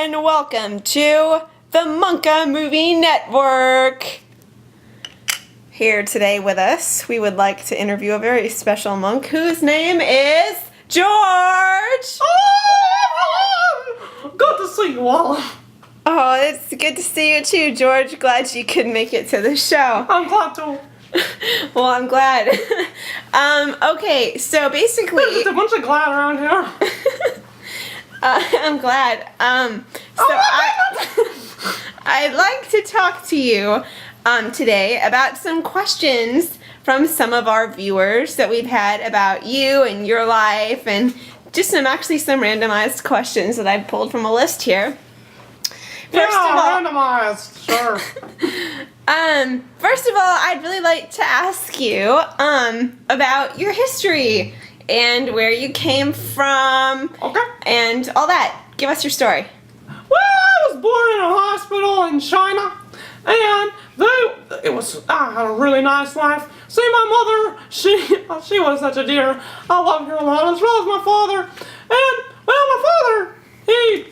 and welcome to the Monka Movie Network. Here today with us, we would like to interview a very special monk whose name is George. Oh, good to see you all. Oh, it's good to see you too, George. Glad you could make it to the show. I'm glad to. Well, I'm glad. Okay, so basically... There's just a bunch of glad around here. I'm glad. I'd like to talk to you today about some questions from some of our viewers that we've had about you and your life, and just some randomized questions that I've pulled from a list here. Randomized, sure. First of all, I'd really like to ask you about your history and where you came from. Okay. And all that. Give us your story. Well, I was born in a hospital in China, and I had a really nice life. See, my mother, she was such a dear. I loved her a lot, as well as my father. And, well, my father, he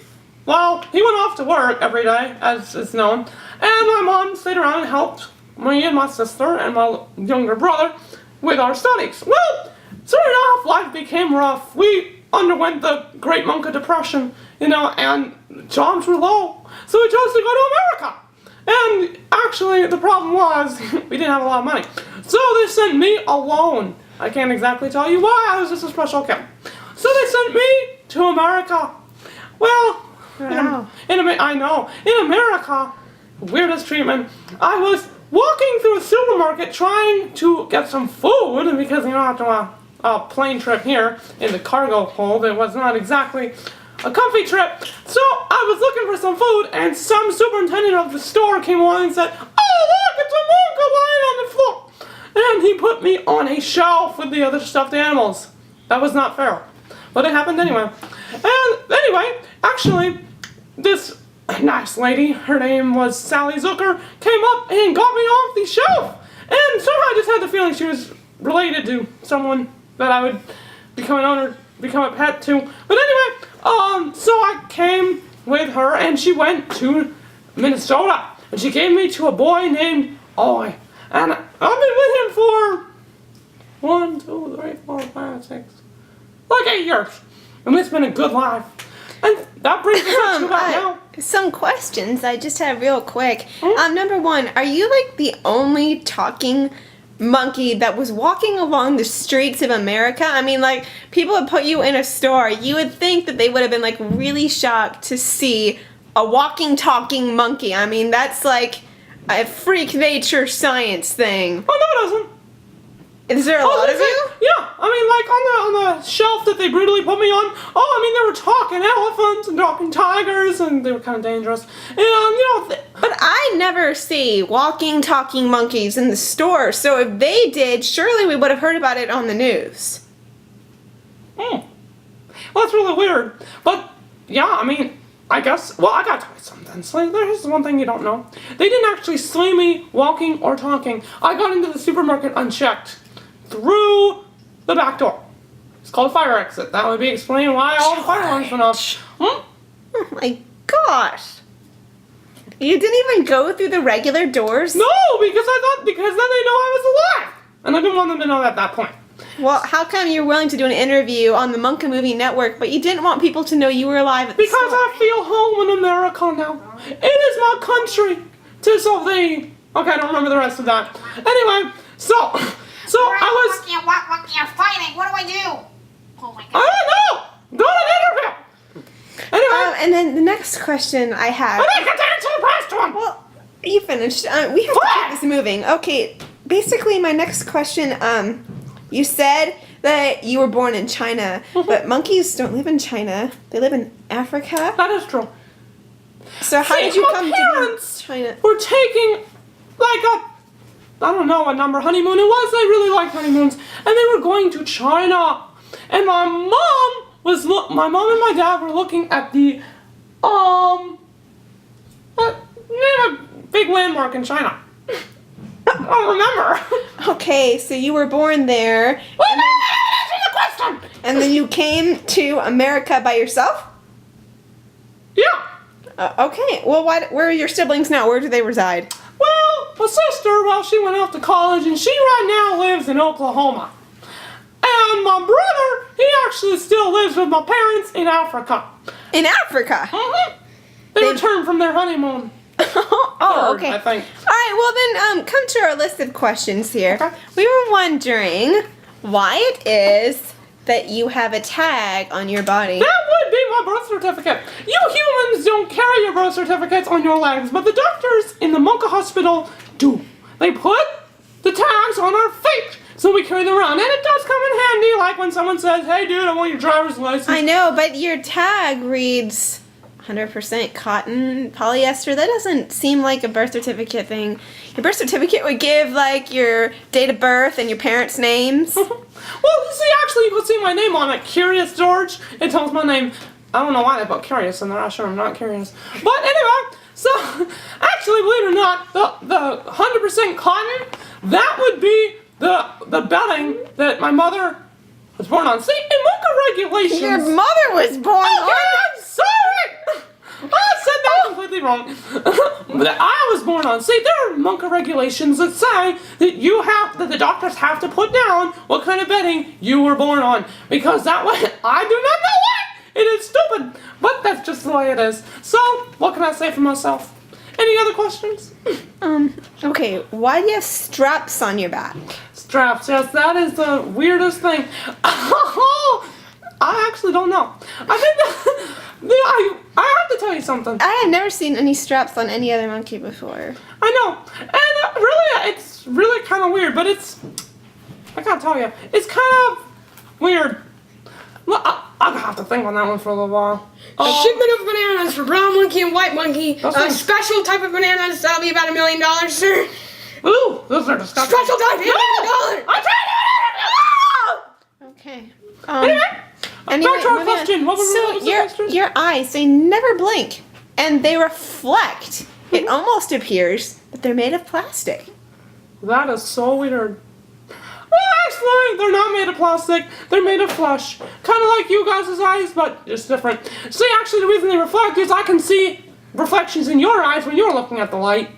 went off to work every day, as is known. And my mom stayed around and helped me and my sister and my younger brother with our studies. Well, started off, life became rough. We underwent the Great Monka Depression, and jobs were low. So we chose to go to America. And actually, the problem was, we didn't have a lot of money. So they sent me alone. I can't exactly tell you why, I was just a special kid. So they sent me to America. Well, wow. in America, weirdest treatment. I was walking through a supermarket trying to get some food, because after a plane trip here in the cargo hold, it was not exactly a comfy trip. So I was looking for some food, and some superintendent of the store came along and said, "Oh, look, it's a Monka lying on the floor." And he put me on a shelf with the other stuffed animals. That was not fair, but it happened anyway. And anyway, actually, this nice lady, her name was Sally Zucker, came up and got me off the shelf. And somehow I just had the feeling she was related to someone that I would become a pet to. But anyway, so I came with her, and she went to Minnesota, and she gave me to a boy named Oi. And I've been with him for 1, 2, 3, 4, 5, 6, like 8 years. And it's been a good life. And that brings us up to about now. Some questions I just have real quick. Number one, are you like the only talking monkey that was walking along the streets of America? I mean, like, people would put you in a store. You would think that they would have been like really shocked to see a walking, talking monkey. I mean, that's like a freak nature science thing. Oh, no, it doesn't. Is there a lot of you? Yeah, I mean, like on the shelf that they brutally put me on. Oh, I mean, they were talking elephants and talking tigers, and they were kind of dangerous. And But I never see walking, talking monkeys in the store. So if they did, surely we would have heard about it on the news. Well, that's really weird. But yeah, I mean, I guess. Well, I gotta tell you something. So there's one thing you don't know. They didn't actually see me walking or talking. I got into the supermarket unchecked through the back door. It's called a fire exit. That would be explaining why all the fire alarms went off. Oh my gosh. You didn't even go through the regular doors? No, because then they know I was alive. And I didn't want them to know that at that point. Well, how come you're willing to do an interview on the Monka Movie Network, but you didn't want people to know you were alive at the Because store? I feel home in America now. It is my country. Tis of thee. Okay, I don't remember the rest of that. Anyway, so I was... What you're fighting? What do I do? Oh my god. I don't know. Go to an interview. Anyway. And then the next question I have... I didn't get to answer the first one. Well, you finished. We have to keep this moving. Okay, basically my next question, you said that you were born in China, but monkeys don't live in China. They live in Africa. That is true. So how did you come to China? We're taking I don't know what number honeymoon it was. They really liked honeymoons. And they were going to China. And my mom and my dad were looking at the, name a big landmark in China. I don't remember. Okay, so you were born there. Answer the question. And then you came to America by yourself? Yeah. Okay. Well, where are your siblings now? Where do they reside? Well, my sister, she went off to college, and she right now lives in Oklahoma. And my brother, he actually still lives with my parents in Africa. In Africa? Mm-hmm. They returned from their honeymoon. Oh, okay. I think. All right, well then, come to our list of questions here. Okay. We were wondering why it is that you have a tag on your body. That would be my birth certificate. You humans don't carry your birth certificates on your legs, but the doctors in the Monka hospital do. They put the tags on our feet, so we carry them around. And it does come in handy, like when someone says, hey dude, I want your driver's license. I know, but your tag reads 100% cotton, polyester. That doesn't seem like a birth certificate thing. Your birth certificate would give, like, your date of birth and your parents' names. Well, you see, actually, you can see my name on it. Curious George. It tells my name. I don't know why they put curious in there. I'm sure I'm not curious. But anyway, so, actually, believe it or not, the 100% cotton, that would be the bedding that my mother was born on. See, in Monka regulations... Your mother was born on... I'm sorry! I said that completely wrong. That I was born on. See, there are Monka regulations that say that the doctors have to put down what kind of bedding you were born on. Because that way, I do not know why. It is stupid. But that's just the way it is. So, what can I say for myself? Any other questions? Okay, why do you have straps on your back? Straps, yes, that is the weirdest thing. I actually don't know. I think I have to tell you something. I have never seen any straps on any other monkey before. I know, and really, it's really kind of weird, but I gotta tell you, it's kind of weird. Well, I'll have to think on that one for a little while. A shipment of bananas for brown monkey and white monkey. Those A things- special type of bananas. That'll be about $1 million, sir. Ooh, those are disgusting. Special type, $1 million. I'm trying to Okay. Anyway, back to our moving on. question. What was the your, question? your eyes, they never blink, and they reflect. It almost appears that they're made of plastic. That is so weird. Well, actually, they're not made of plastic. They're made of flesh. Kind of like you guys' eyes, but just different. See, actually, the reason they reflect is I can see reflections in your eyes when you're looking at the light.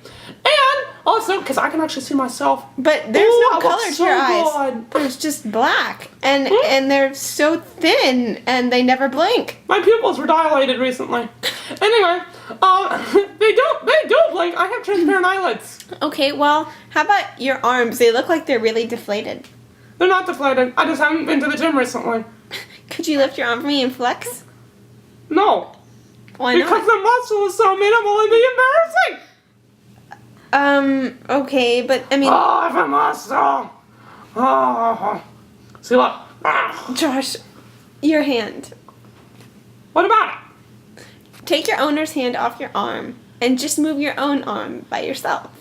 And also, because I can actually see myself. But there's Ooh, no I color look to so your eyes. good. There's just black, and they're so thin, and they never blink. My pupils were dilated recently. Anyway, they do blink. I have transparent eyelids. Okay, well, how about your arms? They look like they're really deflated. They're not deflated. I just haven't been to the gym recently. Could you lift your arm for me and flex? No. Why Because not? the muscle is so minimal, it'd be embarrassing. Okay, but I mean, Oh, I have a muscle. Oh. See, look. Josh, your hand. What about it? Take your owner's hand off your arm and just move your own arm by yourself.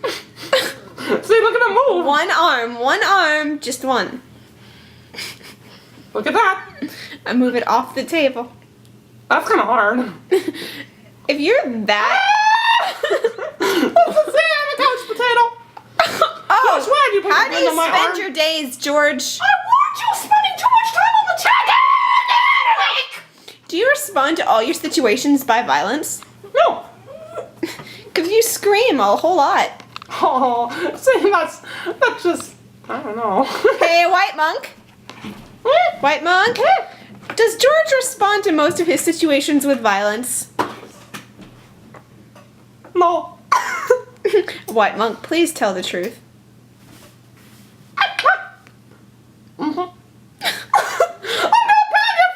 See, look at it move. One arm, just one. Look at that. I move it off the table. That's kind of hard. If you're that... What's the say? I'm a couch potato. Oh, Josh, why did you put how your do hand you on my spend arm? your days, George? I warned you spending too much time on the tag. Do you respond to all your situations by violence? No. Because you scream a whole lot. Oh, see, that's just, I don't know. Hey, White Monk. White Monk. Does George respond to most of his situations with violence? No. White Monk, please tell the truth. Mm-hmm. I'm not bad at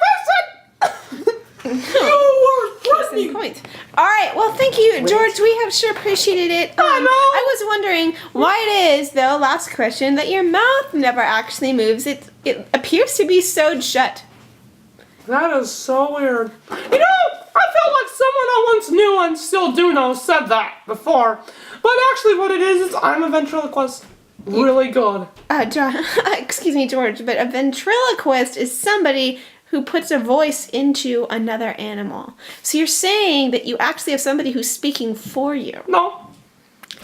fixing. You were threatening. Point. All right. Well, thank you, George. We have sure appreciated it. I know. I was wondering why it is, though. Last question: that your mouth never actually moves. It appears to be sewed shut. That is so weird. You know, I felt like someone I once knew and still do know said that before. But actually what it is I'm a ventriloquist. Really good. Excuse me, George, but a ventriloquist is somebody who puts a voice into another animal. So you're saying that you actually have somebody who's speaking for you. No.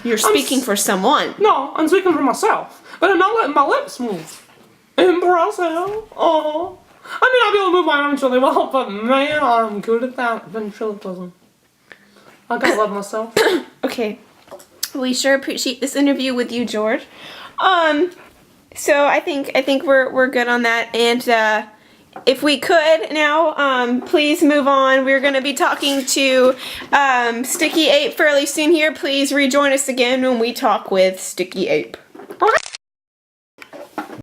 You're speaking for someone. No, I'm speaking for myself. But I'm not letting my lips move. Impressive. Oh. I may not be able to move my arms really well, but man, I'm good at that ventriloquism. I gotta love myself. Okay. We sure appreciate this interview with you, George. So I think we're good on that. And if we could now, please move on. We're gonna be talking to Sticky Ape fairly soon here. Please rejoin us again when we talk with Sticky Ape. Okay.